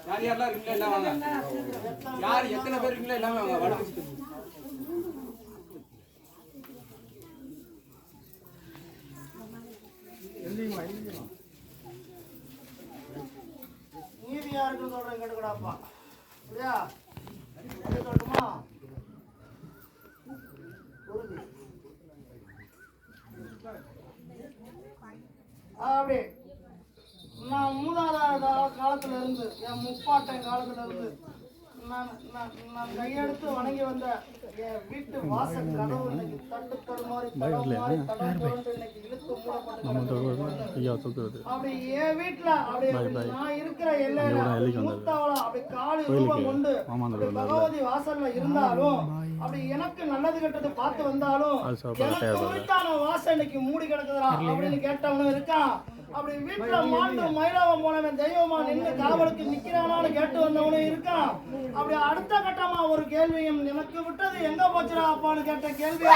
யார் யாரெல்லாம் இருக்கீங்களா எல்லாம் வாங்க. யார் எத்தனை பேர் இருக்கீங்களா எல்லாம் வாங்க. வடக்கு நீதி யாருக்கு சொல்றேன் கேட்டுக்கூடாப்பா. இல்லையா சொல்லட்டுமா? அப்படி நான் மூதாத காலத்துல இருந்து என் முப்பாட்டன் காலத்துல இருந்து நான் கையெடுத்து வணங்கி வந்த என் வீட்டு வாசல் கதவு இன்னைக்கு தட்டு தடுமாறி இன்னைக்கு இழுத்து மூடப்பட்டு அப்படி என் வீட்டுல அப்படி நான் இருக்கிற எல்லையில மூத்தவளா அப்படி காலி ரூபம் கொண்டு பகவதி வாசல்ல இருந்தாலும் அப்படி எனக்கு நல்லது கெட்டது பார்த்து வந்தாலும் எனக்கு வாசல் இன்னைக்கு மூடி கிடக்குதுடா அப்படின்னு கேட்டவனும் இருக்கான். அப்படி வீட்டுல மாண்டு மயிலாவம் போனவன் தெய்வமா நின்று காவலுக்கு நிக்கிறானான்னு கேட்டு வந்தவனும் இருக்கான். அப்படி அடுத்த கட்டமா ஒரு கேள்வியும் எனக்கு விட்டது எங்க போச்சுடா அப்பான்னு கேட்ட கேள்வி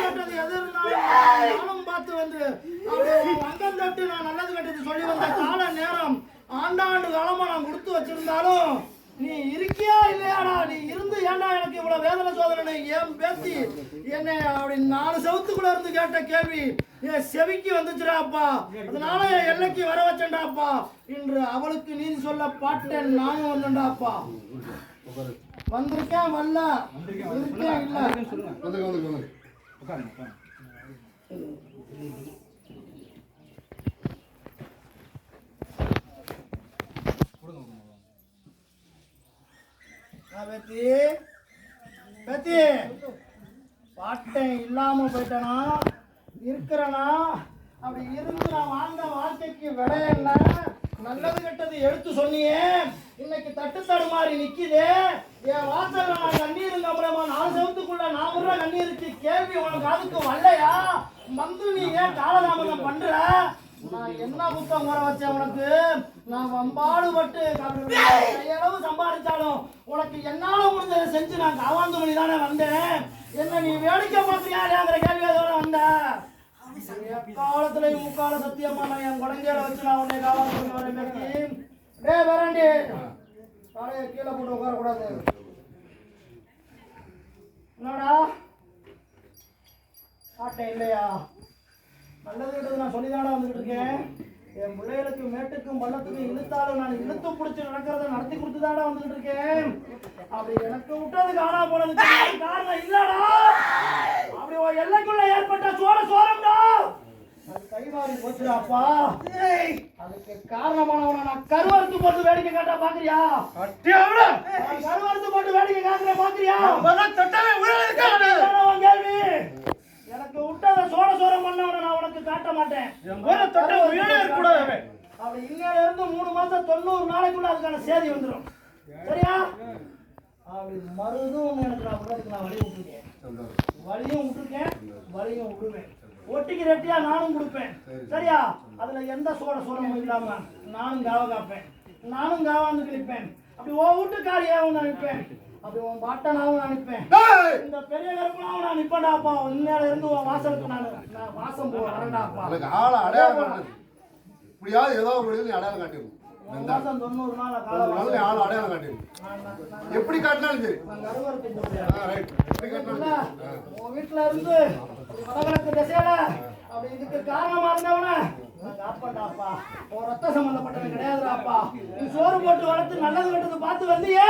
கேட்டது எதிர்நாளும் பார்த்து வந்து அங்கம் தட்டு நான் நல்லது கெட்டது சொல்லி வந்த கால நேரம் ஆண்டாண்டு காலமா நான் கொடுத்து வச்சிருந்தாலும் நீ இருக்கியா இல்லையாடா, நீ இருந்து ஏன்டா எனக்கு இவ்வளவு வேதனை சோதனை ஏன் பேசி என்னை அப்படி 4 செவத்துக்குள்ள இருந்து கேட்ட கேள்வி என் செவிக்கு வந்துச்சுடாப்பா. அதனால என் எல்லைக்கு வர வச்சேன்டாப்பா. இன்று அவளுக்கு நீதி சொல்ல பாட்டேன் நானும் வந்தேன்டாப்பா. வந்திருக்கேன் வரல இருக்கேன் இல்ல பேத்தி பேத்தி பாட்டேன் இல்லாம போயிட்டனா இருக்கிறனா அப்படி இருந்து நான் வாழ்ந்த வாழ்க்கைக்கு விடையல்ல நல்லது கெட்டது எடுத்து சொன்னியே இன்னைக்கு தட்டு தடுமாறி நிக்குது என் வாசல்ல நான் கண்ணீர் கம்பளமா 4 செவத்துக்குள்ள நான் விடுற கண்ணீருக்கு கேள்வி உனக்கு அதுக்கு வரலையா? வந்து நீ ஏன் காலதாமதம் பண்ற? நான் என்ன புத்தம் வர வச்சேன் உனக்கு? நான் வம்பாடுபட்டு கையளவு சம்பாதிச்சாலும் உனக்கு என்னால முடிஞ்சதை செஞ்சு நான் காவாந்து மணி தானே வந்தேன். என்ன நீ வேடிக்கை பார்த்தியாங்கிற கேள்வி அதோட வந்த காலத்துல முக்கால சத்தியமா நான் என் குழந்தையில வச்சு நான் உன்னை காவாந்து மணி வரேன் பேட்டி. டே வரண்டி தலையை கீழே போட்டு உட்காரக்கூடாது. என்னடா ஆட்டேன் இல்லையா? நல்லது கிட்டது நான் சொல்லிதானே வந்துகிட்டு இருக்கேன். என் பிள்ளைகளுக்கு மேட்டுக்கும் பள்ளத்துக்கும் இழுத்தாலும் நான் இழுத்து பிடிச்சி நடக்கிறத நடத்தி கொடுத்துதாடா வந்துகிட்டு இருக்கேன். அப்படி எனக்கு விட்டது காணா போனதுக்கு காரணம் இல்லடா. அப்படி ஒரு எல்லைக்குள்ள ஏற்பட்ட சோரம்டா அது கை மாறி போச்சுடாப்பா. அதுக்கு காரணமானவன நான் கருவறுத்து போட்டு வேடிக்கை காட்டா பாக்குறியா? கருவறுத்து போட்டு வேடிக்கை காட்டுற பாக்குறியா? கேள்வி எனக்கு விட்டத சோரம் பண்ணவன நான் உனக்கு காட்ட மாட்டேன். அப்படி இன்னையில இருந்து 3 மாசம் 90 நாளைக்குள்ள அதுக்கான சேதி வந்துடும். சரியா? அப்படி மருதும் எனக்கு நான் விடுறதுக்கு நான் வழியும் விட்டுருக்கேன் வழியும் விடுவேன். ஒட்டிக்கு ரெட்டியா நானும் கொடுப்பேன். சரியா? அதுல எந்த சோரமும் இல்லாம நானும் காவ காப்பேன். நானும் காவாந்து கிழிப்பேன். அப்படி ஓ வீட்டுக்காரியாவும் நான் நிற்பேன். அப்படி உன் பாட்டனாவும் நான் நிற்பேன். இந்த பெரிய கருப்பனாவும் நான் நிற்பேன்டாப்பா. இன்னையில இருந்து உன் வாசலுக்கு நான் வாசம் வரேன்டாப்பா. இப்படியாவது ஏதோ ஒரு வழியில் அடையாளம் காட்டிடும். மாசம் 90 நாள் ஆள் அடையாளம் காட்டிடும். எப்படி காட்டினாலும் சரி உன் வீட்டுல இருந்து வடகிழக்கு திசையில அப்படி இதுக்கு காரணமா இருந்தவன காப்பாண்டாப்பா. உன் ரத்த சம்பந்தப்பட்டவன் கிடையாதுடாப்பா. நீ சோறு போட்டு வளர்த்து நல்லது கெட்டது பார்த்து வந்தியே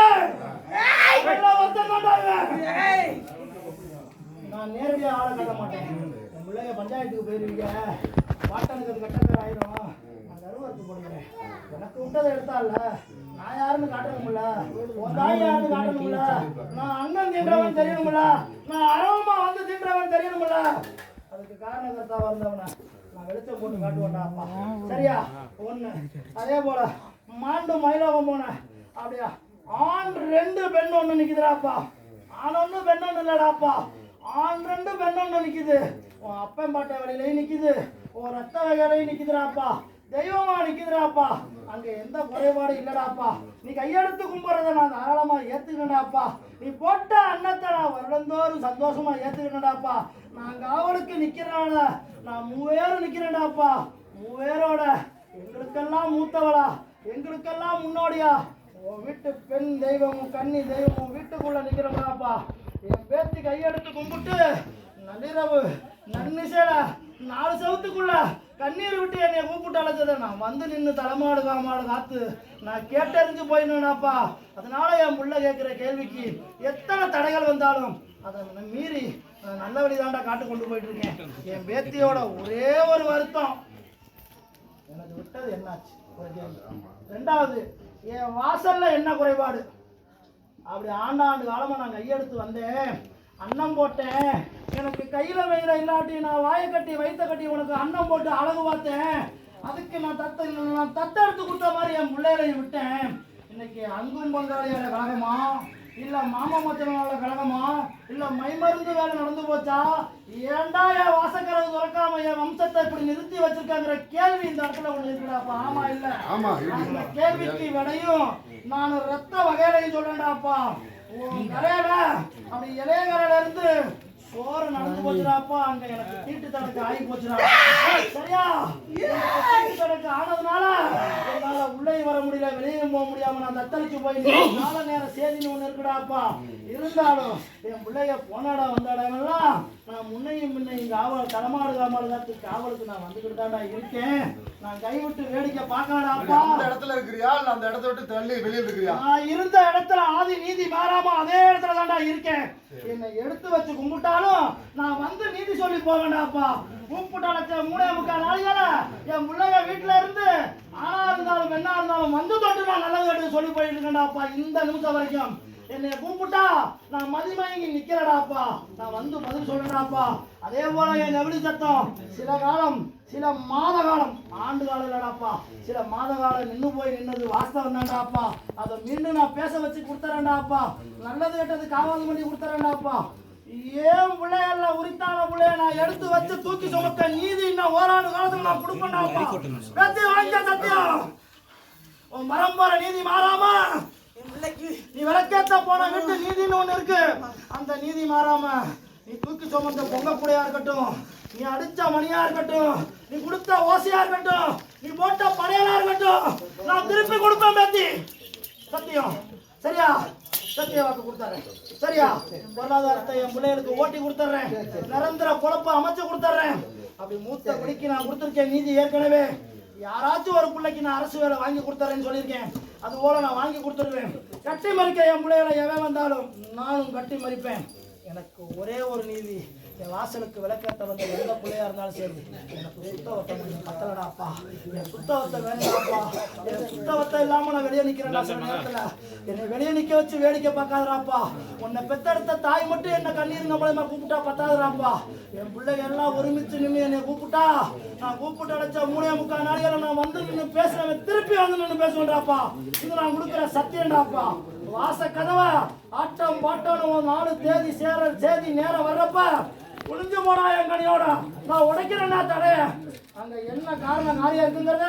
நான் நேரடியா ஆளை கட்ட மாட்டேன். என் பிள்ளைங்க பஞ்சாயத்துக்கு போயிருவீங்க. பாட்டனுக்கு அது கட்டப்பேர் ஆயிரும். நான் கருவறுத்து போடுகிறேன். எனக்கு விட்டதை எடுத்தால நான் யாருன்னு காட்டணும்ல? உன் தாய் யாருன்னு காட்டணும்ல? நான் அண்ணன் தின்றவன் தெரியணும்ல? நான் அரவமா வந்து தின்றவன் தெரியணும்ல? அதுக்கு காரணகர்த்தாவா இருந்தவன நான் வெளிச்சம் போட்டு காட்டுவேன்டாப்பா. சரியா? ஒண்ணு. அதே போல மாண்டு மயிலாவம் போன அப்படியா ஆண் 2 பெண் 1 நிக்குதுடாப்பா. ஆண் 1 பெண் 1 இல்லடாப்பா. ஆண் 2 பெண் 1 நிக்குது. உன் அப்பன் பாட்டை வழியிலையும் நிக்குது. உன் ரத்த வகையிலையும் நிக்குதுடாப்பா. தெய்வமா நிக்குதுடாப்பா. அங்க எந்த குறைபாடு இல்லடாப்பா. நீ கையெடுத்து கும்பிட்றத நான் தாராளமா ஏத்துக்கிட்டேன்டாப்பா. நீ போட்ட அன்னத்தை நான் வருடந்தோறும் சந்தோஷமா ஏத்துக்கிட்டேன்டாப்பா. நான் காவலுக்கு நிக்கிறனால நான் மூவேரும் நிக்கிறேன்டாப்பா. மூவேரோட எங்களுக்கெல்லாம் மூத்தவளா, எங்களுக்கெல்லாம் முன்னோடியா உன் வீட்டு பெண் தெய்வமும் கன்னி தெய்வமும் வீட்டுக்குள்ள நிக்கிறோம்டாப்பா. என் பேத்தி கையெடுத்து கும்பிட்டு நள்ளிரவு நன்னிசையில 4 செவத்துக்குள்ள கண்ணீர் விட்டு என்னை கூப்பிட்டு அழைச்சதை நான் வந்து நின்று தலைமாடு காமாடு காத்து நான் கேட்டறிஞ்சு போயிடணும்டாப்பா. அதனால என் புள்ள கேட்குற கேள்விக்கு எத்தனை தடைகள் வந்தாலும் அதை மீறி நான் நல்ல வழிதாண்டா காட்டு கொண்டு போயிட்டு இருக்கேன். என் பேத்தியோட ஒரே ஒரு வருத்தம், எனக்கு விட்டது என்னாச்சு ஒரு கேள்வி. 2வது, என் வாசல்ல என்ன குறைபாடு. அப்படி ஆண்டாண்டு காலமா நான் கையெடுத்து வந்தேன், அன்னம் போட்டேன். எனக்கு கையில வெயில இல்லாட்டி நான் வாயை கட்டி வயிற்ற கட்டி உனக்கு அன்னம் போட்டு அழகு பார்த்தேன். அதுக்கு நான் தத்தெடுத்து கொடுத்த மாதிரி என் பிள்ளைகளையும் விட்டேன். இன்னைக்கு அங்கும் பங்காளியோட கழகமா, இல்ல மாமா மச்சனோட கழகமா, இல்ல மைமருந்து வேலை நடந்து போச்சா, ஏண்டா என் வாசக்கரவு துறக்காம என் வம்சத்தை இப்படி நிறுத்தி வச்சிருக்காங்கிற கேள்வி இந்த இடத்துல ஒண்ணு இருக்குடாப்பா. ஆமா இல்ல? அந்த கேள்விக்கு விடையும் நான் ரத்த வகையிலையும் சொல்றேன்டாப்பா. கரையில அப்படி இளைய கரையில இருந்து சோறு நடந்து போச்சுடாப்பா. அங்க எனக்கு தீட்டு தனக்கு ஆகி போச்சுடா. சரியா? தீட்டு தனக்கு ஆனதுனால என்னால உள்ளே வர முடியல, வெளியே போக முடியாம நான் தத்தளிச்சு போய் நால நேரம் சேதின்னு ஒண்ணு இருக்குடாப்பா. இருந்தாலும் என் பிள்ளைய போனாடா வந்தாடாமெல்லாம் நான் முன்னையும் முன்னையும் காவல் தலைமாடு காமாடு காத்து காவலுக்கு நான் வந்துக்கிட்டு தாண்டா இருக்கேன். நான் கைவிட்டு வேடிக்கை பார்க்கலாடாப்பா. அந்த இடத்துல இருக்கிறியா இல்ல அந்த இடத்த விட்டு தள்ளி வெளியே இருக்கிறியா? நான் இருந்த இடத்துல ஆதி நீதி மாறாம அதே இடத்துல தாண்டா இருக்கேன். என்னை எடுத்து வச்சு கும்பிட்டாலும் நான் வந்து நீதி சொல்லி போவேண்டாப்பா. கூப்பிட்டு அழைச்ச 3.25 நாளையால என் பிள்ளைங்க வீட்டுல இருந்து ஆனா இருந்தாலும் என்ன இருந்தாலும் வந்து தொட்டு நான் நல்லது கட்டு சொல்லி போயிட்டு இருக்கேன்டாப்பா. இந்த நிமிஷம் வரைக்கும் என்னை கூப்பிட்டா நான் மதிமயங்கி நிக்கிறடாப்பா. நான் வந்து பதில் சொல்றேன்டாப்பா. அதே போல என் நெவிலி சத்தம் சில காலம், சில மாத காலம், ஆண்டு காலம் இல்லடாப்பா, சில மாத காலம் நின்று போய் நின்னது வாஸ்தவம் தான்டாப்பா. அதை மீண்டும் நான் பேச வச்சு கொடுத்துறேன்டாப்பா. நல்லது கெட்டது காவாது பண்ணி கொடுத்துறேன்டாப்பா. ஏன் பிள்ளைகள்ல உரித்தான பிள்ளைய நான் எடுத்து வச்சு தூக்கி சுமத்த நீதி இன்னும் ஓராண்டு காலத்துல நான் கொடுப்பேன்டாப்பா. பேத்தி வாங்கிக்க சத்தியம். உன் மரம் போற நீதி மாறாம நீ விளக்கேத்த போன வீட்டு நீதினு ஒண்ணு இருக்கு, அந்த நீதி மாறாம நீ தூக்கி சுமந்த பொங்க கூடையா இருக்கட்டும், நீ அடிச்ச மணியா இருக்கட்டும், நீ கொடுத்த ஓசையா இருக்கட்டும், நீ போட்ட படையலா இருக்கட்டும், நான் திருப்பி கொடுப்பேன் பேத்தி. சத்தியம். சரியா? சத்திய வாக்கு கொடுத்துறேன். சரியா? பொருளாதாரத்தை என் பிள்ளைகளுக்கு ஓட்டி கொடுத்துறேன். நிரந்தர பொழப்ப அமைச்சு கொடுத்துறேன். அப்படி மூத்த குடிக்கு நான் கொடுத்துருக்கேன் நீதி. ஏற்கனவே யாராச்சும் ஒரு பிள்ளைக்கு நான் அரசு வேலை வாங்கி கொடுத்துறேன்னு சொல்லியிருக்கேன். அது போல நான் வாங்கி கொடுத்துருவேன். கட்டி மறிக்க என் பிள்ளைகளை எவன் வந்தாலும் நானும் கட்டி மறிப்பேன். எனக்கு ஒரே ஒரு நீதி, என் வாசலுக்கு விளக்கேற்ற வந்த எந்த பிள்ளையா இருந்தாலும் சரி, எனக்கு சுத்தவத்தை கொஞ்சம் கத்தலடாப்பா. என் சுத்தவத்தை வேண்டாப்பா. என் சுத்தவத்தை இல்லாம நான் வெளியே நிக்கிறேன்டா. சில நேரத்துல என்னை வெளியே நிக்க வச்சு வேடிக்கை பார்க்காதராப்பா. உன்னை பெத்தெடுத்த தாய் மட்டும் என்ன கண்ணீர் நம்மளமா கூப்பிட்டா பத்தாதராப்பா. என் பிள்ளைங்க எல்லாம் ஒருமிச்சு நின்று என்னை கூப்பிட்டா நான் கூப்பிட்டு அடைச்ச 3.25 நாளையில நான் வந்து நின்று பேசுறேன், திருப்பி வந்து நின்று பேசுவேன்டாப்பா. இது நான் கொடுக்குற சத்தியம்டாப்பா. வாச கதவை ஆட்டம் பாட்டம் 4 தேதி சேதி நேரம் வர்றப்ப ஒளிஞ்சு போனா என் கனியோட நான் உடைக்கிறேன்னா தடைய. அங்க என்ன காரணம் காரியம் இருக்குங்கிறத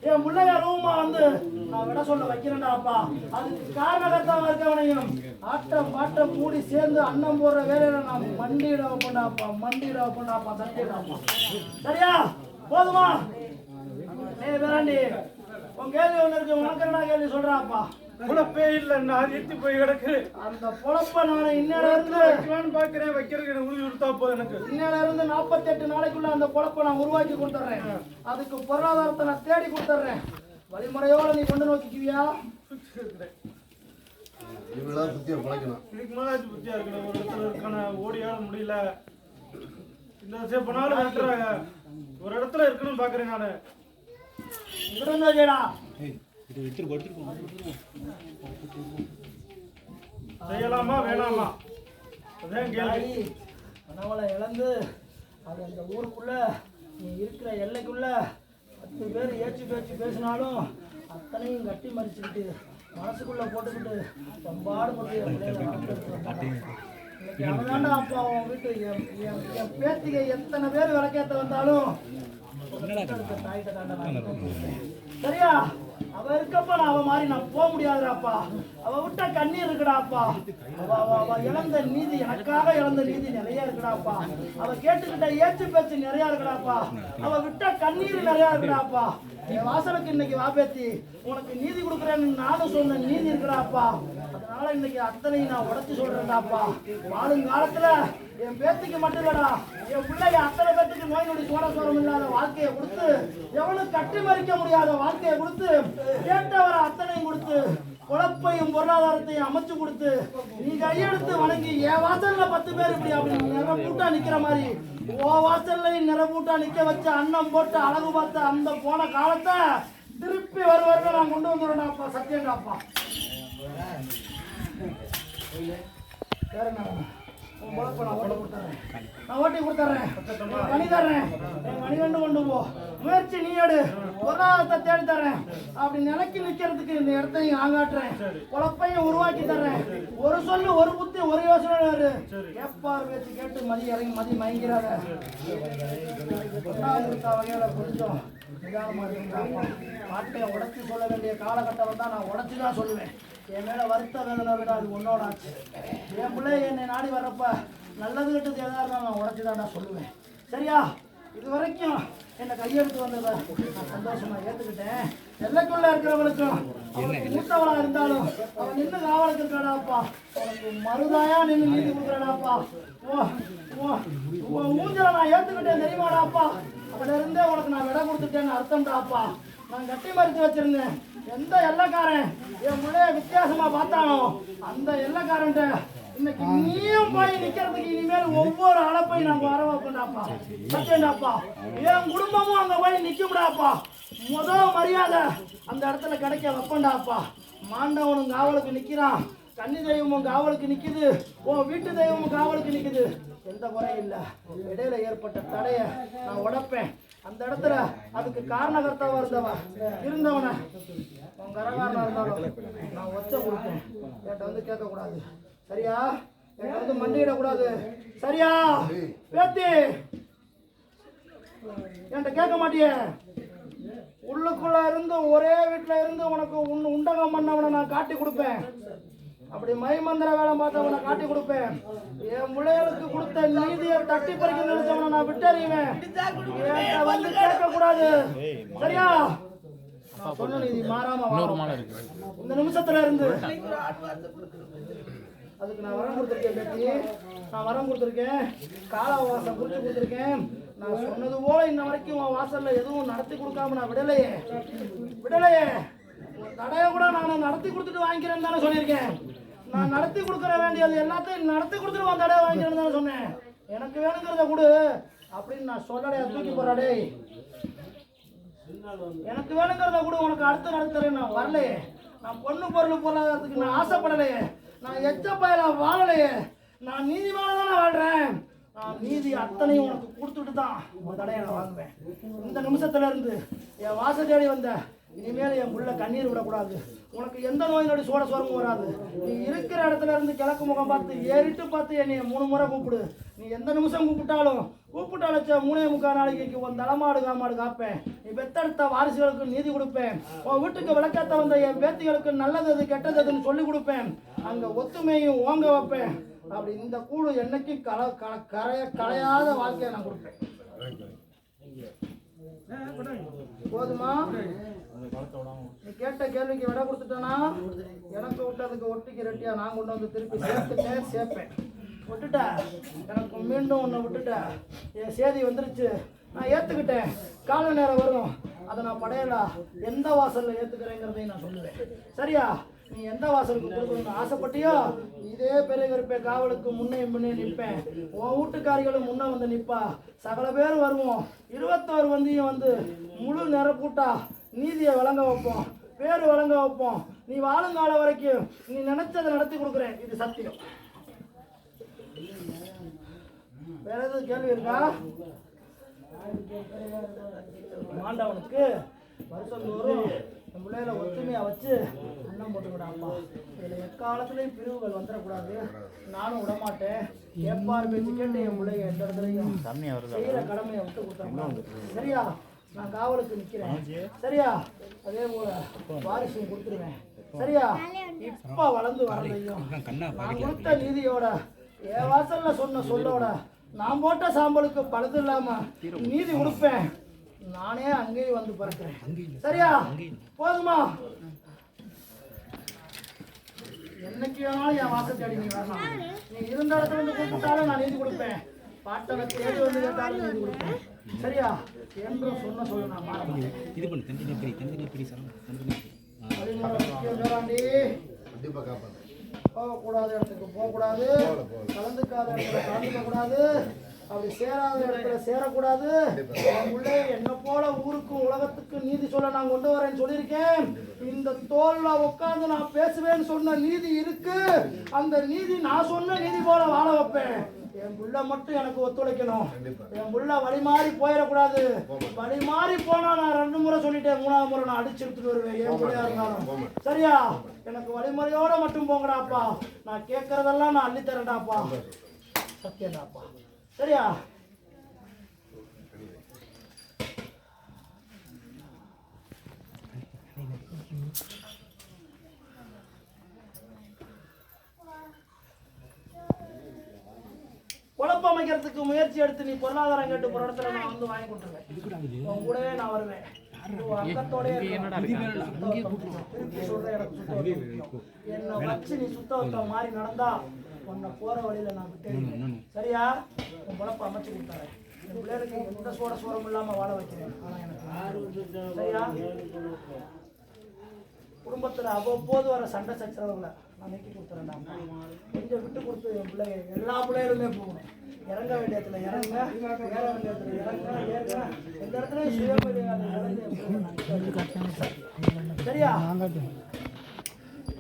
என் பிள்ளைய ரூமா வந்து நான் விட சொல்ல வைக்கிறேன்டாப்பா. அதுக்கு காரணகர்த்தாவா இருக்கவனையும் ஆட்டம் பாட்டம் கூடி சேர்ந்து அன்னம் போடுற வேலையில நான் மண்டியிட வைப்பேன்டாப்பா. மண்டியிட வைப்பேன்டாப்பா. தட்டிடாப்பா. சரியா? போதுமா? வேறாண்டி உன் கேள்வி ஒண்ணு இருக்கு, உனக்கு கேள்வி சொல்றாப்பா. பொழப்பே இல்ல, நான் எத்தி போய் கிடக்கு. அந்த பொழப்ப நான் இன்னையில இருந்து பாக்குறேன், வைக்கிறதுக்கு உறுதி கொடுத்தா போதும். எனக்கு இன்னையில இருந்து 48 நாளைக்குள்ள அந்த பொழப்ப நான் உருவாக்கி கொடுத்துறேன். அதுக்கு பொருளாதாரத்தை நான் தேடி கொடுத்துறேன். வழிமுறையோட நீ கொண்டு நோக்கிக்குவியா? இவ்வளவுதான் புத்தியை பழக்கணும். இதுக்கு மேலாச்சும் புத்தியா இருக்கணும். ஒரு இடத்துல இருக்கான ஓடியாட முடியல. இந்த விஷயம் பண்ணாலும் வெட்டுறாங்க. ஒரு இடத்துல இருக்கணும்னு பாக்குறேன் நானு. செய்யலாமா வேணாமா அதான் கேள்வி. கணவனை இழந்து அது அந்த ஊருக்குள்ள நீ இருக்கிற எல்லைக்குள்ள 10 பேர் ஏச்சு பேச்சு பேசினாலும் அத்தனையும் கட்டி மறிச்சுக்கிட்டு மனசுக்குள்ள போட்டுக்கிட்டு பம்பாடுபட்டு அவதாண்டா அப்பா. அவன் வீட்டு என் பேத்திகை எத்தனை பேர் விளக்கேற்ற வந்தாலும் தாயிட்ட தாண்டா சரியா? அவ இருக்கப்ப நான் அவ மாதிரி நான் போக முடியாதுடாப்பா. அவ விட்ட கண்ணீர் இருக்குடாப்பா. அவ இழந்த நீதி, எனக்காக இழந்த நீதி நிறைய இருக்குடாப்பா. அவ கேட்டுக்கிட்ட ஏச்சு பேச்சு நிறைய இருக்குடாப்பா. அவ விட்ட கண்ணீர் நிறைய இருக்குடாப்பா. என் வாசலுக்கு இன்னைக்கு வாபேத்தி உனக்கு நீதி கொடுக்குறேன்னு நானும் சொன்ன நீதி இருக்குடாப்பா. அதனால இன்னைக்கு அத்தனையும் நான் உடச்சு சொல்றேன்டாப்பா. வாழுங்காலத்துல என் பேத்திக்கு மட்டும் இல்லடா, என் பிள்ளைய அத்தனை பேத்துக்கு நோய் நொடி சோரம் இல்லாத வாழ்க்கையை கொடுத்து, எவனும் கட்டி மறிக்க முடியாத வாழ்க்கையை கொடுத்து, கேட்டவர அத்தனையும் கொடுத்து, குழப்பையும் பொருளாதாரத்தையும் அமைச்சு கொடுத்து, நீ கையெடுத்து வணங்கி என் வாசல்ல 10 பேர் இப்படி அப்படி நிறப்பூட்டா நிக்கிற மாதிரி ஓ வாசல்லையும் நிறப்பூட்டா நிக்க வச்ச அன்னம் போட்டு அழகு பார்த்த அந்த போன காலத்தை திருப்பி வருவார்கள் நான் கொண்டு வந்துடுறேன்டாப்பா. சத்தியங்காப்பா. வேற என்ன? நான் ஓட்டி கொடுத்துறேன், கனி தர்றேன், என் மணிகண்டு கொண்டு போ. முயற்சி நீ எடு, பொருளாதாரத்தை தேடி தர்றேன். அப்படி நிலைக்கு நிக்கிறதுக்கு இந்த இடத்தையும் ஆங்காட்டுறேன், குழப்பையும் உருவாக்கி தர்றேன். ஒரு சொல்லு, ஒரு புத்தி, ஒரு யோசனை வேறு. கேட்பார் பேச்சு கேட்டு மதி இறங்கி மதி மயங்கிறாத. வகையில கொஞ்சம் நிதானமா இருந்தாப்பா. பாட்டையை உடச்சி சொல்ல வேண்டிய காலகட்டம் வந்தா நான் உடச்சி தான் சொல்லுவேன். என் மேல வருத்த வேதனை விட அது உன்னோட ஆச்சு. என் பிள்ளை என்னை நாடி வர்றப்ப நல்லது கெட்டது எதா இருந்தாலும் நான் உடச்சுதான்டா சொல்லுவேன். சரியா? இது வரைக்கும் என்னை கையெழுத்து வந்ததை நான் சந்தோஷமா ஏத்துக்கிட்டேன். எல்லைக்குள்ள இருக்கிறவளுக்கும் அவனுக்கு மூத்தவளா இருந்தாலும் அவன் நின்று காவலுக்கு இருக்காடாப்பா. உனக்கு மருதாயா நின்று நீதி கொடுக்குறாடாப்பா. ஊஞ்சலை நான் ஏத்துக்கிட்டேன் தெரியுமாடாப்பா. அதுல இருந்தே உனக்கு நான் விட கொடுத்துட்டேன்னு அர்த்தம்டாப்பா. நான் கட்டி மறுத்து வச்சிருந்தேன். எந்த எல்லைக்காரன் என் பிள்ளைய வித்தியாசமா பார்த்தானோ அந்த எல்லைக்காரன்ட்ட இன்னைக்கு நீயும் போய் நிக்கிறதுக்கு இனிமேல் ஒவ்வொரு அழைப்பையும் நாங்க வர வைப்போம்டாப்பா. சத்தியம்டாப்பா. என் குடும்பமும் அங்க போய் நிக்கும்டாப்பா. முதல் மரியாதை அந்த இடத்துல கிடைக்க வைப்போம்டாப்பா. மாண்டவனும் காவலுக்கு நிக்கிறான், கன்னி தெய்வமும் காவலுக்கு நிக்குது, உன் வீட்டு தெய்வமும் காவலுக்கு நிக்குது. எந்த குறையும் இல்லை. இடையில ஏற்பட்ட தடைய நான் உடைப்பேன். அந்த இடத்துல அதுக்கு காரணகர்த்தாவா இருந்தவனை உன் கரகாரனா இருந்தாலும் நான் ஒச்ச கொடுப்பேன். என்கிட்ட வந்து கேட்கக்கூடாது. சரியா? என்கிட்ட வந்து மண்டியிடக்கூடாது. சரியா பேத்தி? என்கிட்ட கேட்க மாட்டியே. உள்ளுக்குள்ள இருந்து ஒரே வீட்டுல இருந்து உனக்கு உண்டகம் பண்ணவனை நான் காட்டி கொடுப்பேன். அப்படி மைமந்திர வேலை பார்த்தவனை காட்டி கொடுப்பேன். என் பிள்ளைகளுக்கு கொடுத்த நீதியை தட்டி பறிக்க நினைச்சவனை நான் விட்டறிவேன். வந்து கேட்க கூடாது. சரியா? நான் சொன்ன நீதி மாறாம இந்த நிமிஷத்துல இருந்து அதுக்கு நான் வரம் கொடுத்துருக்கேன் பேட்டி. நான் வரம் கொடுத்துருக்கேன், காலவாசம் குறிச்சு கொடுத்துருக்கேன். நான் சொன்னது போல இன்ன வரைக்கும் உன் வாசல்ல எதுவும் நடத்தி கொடுக்காம நான் விடலையே. தடைய கூட நான் நடத்தி கொடுத்துட்டு வாங்கிக்கிறேன்னு தானே சொல்லியிருக்கேன். நான் நடத்தி கொடுக்குற வேண்டியது எல்லாத்தையும் நடத்தி கொடுத்துட்டு உன் தடைய வாங்கிக்கிறேன்னு தானே சொன்னேன். எனக்கு வேணுங்கிறத கொடு அப்படின்னு நான் சொல்லலையா? தூக்கி போறாடே. எனக்கு வேணுங்கிறத கொடு, உனக்கு அடுத்து நடத்துறேன். நான் வரலையே. நான் பொண்ணு பொருள் பொருளாதாரத்துக்கு நான் ஆசைப்படலையே. நான் எச்ச பயில வாழலையே. நான் நீதிமான தானே வாழ்றேன். நான் நீதி அத்தனையும் உனக்கு கொடுத்துட்டு தான் உன் தடையை நான் வாங்குவேன். இந்த நிமிஷத்துல இருந்து என் வாசல் தேடி வந்த இனிமேல் என் புள்ள கண்ணீர் விடக்கூடாது. உனக்கு எந்த நோய் நொடி சோரமும் வராது. நீ இருக்கிற இடத்துல இருந்து கிழக்கு முகம் பார்த்து ஏறிட்டு பார்த்து என்னை 3 முறை கூப்பிடு. நீ எந்த நிமிஷம் கூப்பிட்டாலும் 3.25 நாளைக்கு உன் தலைமாடு காமாடு காப்பேன். நீ பெத்தெடுத்த வாரிசுகளுக்கு நீதி கொடுப்பேன். உன் வீட்டுக்கு விளக்கத்த வந்த என் பேத்திகளுக்கு நல்லது எது கெட்டது எதுன்னு சொல்லி கொடுப்பேன். அங்க ஒத்துமையும் ஓங்க வைப்பேன். அப்படி இந்த கூடு என்னைக்கு கலையாத வாழ்க்கையை நான் கொடுப்பேன். போதுமா? நீ கேட்ட கேள்விக்கு விட கொடுத்துட்டேன்னா எனக்கு விட்டதுக்கு ஒட்டிக்கு ரெட்டியா நான் கொண்டு வந்து திருப்பி சேர்ப்பேன். விட்டுட்ட எனக்கு மீண்டும் ஒன்று விட்டுட்ட. என் சேதி வந்துருச்சு, நான் ஏற்றுக்கிட்டேன். கால நேரம் வரும், அதை நான் படையலா எந்த வாசலில் ஏற்றுக்கிறேங்கிறதையும் நான் சொல்லுவேன். சரியா? நீ எந்த வாசலுக்கு கொடுக்கணும்னு ஆசைப்பட்டியோ இதே பெரிய கருப்பை காவலுக்கு முன்னே நிற்பேன். உன் வீட்டுக்காரிகளும் முன்னே வந்து நிற்பா. சகல பேரும் வருவோம். 21 வந்தியும் வந்து முழு நிறப்பூட்டா நீதியை வழங்க வைப்போம், பேர் வழங்க வைப்போம். நீ வாழுங்கால வரைக்கும் நீ நினைச்சதை நடத்தி கொடுக்குறேன். இது சத்தியம். வேற எதுவும் கேள்வி இருக்கா? மாண்டவனுக்கு வருஷம் தோறும் என் பிள்ளைகளை ஒத்துமையா வச்சு அன்னம் போட்டுக்கிடாப்பா. இதில் எக்காலத்துலேயும் பிரிவுகள் வந்துடக்கூடாது. நானும் விடமாட்டேன். எப்பார் பேச்சு கேட்டு என் பிள்ளைங்க எந்த இடத்துலையும் செய்கிற கடமையை விட்டு கொடுத்தாங்க. சரியா? நான் காவலுக்கு நிக்கிறேன். சரியா? அதே போல வாரிசும் கொடுத்துருவேன். சரியா? இப்ப வளர்ந்து வரதையும் நான் கொடுத்த நீதியோட என் வாசல்ல சொன்ன சொல்லோட நான் போட்ட சாம்பலுக்கு பழுது இல்லாம நீதி கொடுப்பேன். நானே அங்கேயும் வந்து பறக்கிறேன். சரியா? போதுமா? என்னைக்கு வேணாலும் என் வாசல் தேடி நீ வரலாம். நீ இருந்த இடத்துல இருந்து கூப்பிட்டாலும் நான் நீதி கொடுப்பேன். பாட்டனை தேடி வந்து கேட்டாலும் நீதி கொடுப்பேன். சரியா? என்றும் சொன்ன சொல்ல நான் மாற மாட்டேன். இது பண்ணு தனித்தனி பிடி கண்டிப்பா காப்பாத்து. போகக்கூடாத இடத்துக்கு போகக்கூடாது, கலந்துக்காத இடத்துல கலந்துக்க கூடாது, அப்படி சேராத இடத்துல சேரக்கூடாது. உள்ளே என்ன போல ஊருக்கும் உலகத்துக்கும் நீதி சொல்ல நான் கொண்டு வரேன்னு சொல்லியிருக்கேன். இந்த தோல்ல உட்காந்து நான் பேசுவேன்னு சொன்ன நீதி இருக்கு. அந்த நீதி நான் சொன்ன நீதி போல வாழ வைப்பேன். என் புள்ள மட்டும் எனக்கு ஒத்துழைக்கணும். என் புள்ள வழி மாறி போயிடக்கூடாது. வழி மாறி போனா நான் 2 முறை சொல்லிட்டேன், 3ஆவது முறை நான் அடிச்சு எடுத்துட்டு வருவேன். என் பிள்ளையா இருந்தாலும் சரியா? எனக்கு வழிமுறையோட மட்டும் போங்கடாப்பா. நான் கேட்கறதெல்லாம் நான் அள்ளித்தரேன்டாப்பா. சத்தியம்டாப்பா. சரியா? குழப்பம் அமைக்கிறதுக்கு முயற்சி எடுத்து நீ பொருளாதாரம் கேட்டு ஒரு இடத்துல நான் வந்து வாங்கி கொடுத்துருவேன். உன் கூடவே நான் வருவேன். என்ன வச்சு நீ சுத்தவத்தை மாதிரி நடந்தா உன்னை போற வழியில நான் விட்டேன். சரியா? உன் குழப்பம் அமைச்சு கொடுத்தாரு. என் பிள்ளைகளுக்கு எந்த சோரம் இல்லாம வாழ வைக்கிறேன். ஆனா எனக்கு சரியா? குடும்பத்துல அவ்வப்போது வர சண்டை சச்சரவுகளை நான் நீக்கி கொடுத்துறேன்டா. கொஞ்சம் விட்டு கொடுத்து என் பிள்ளைங்க எல்லா பிள்ளைகளுமே போகணும். இறங்க வேண்டிய இடத்துல இறங்க, ஏற வேண்டிய இடத்துல இறங்க, ஏறுங்க. எந்த இடத்துலையும் சுயமரியாதை சரியா?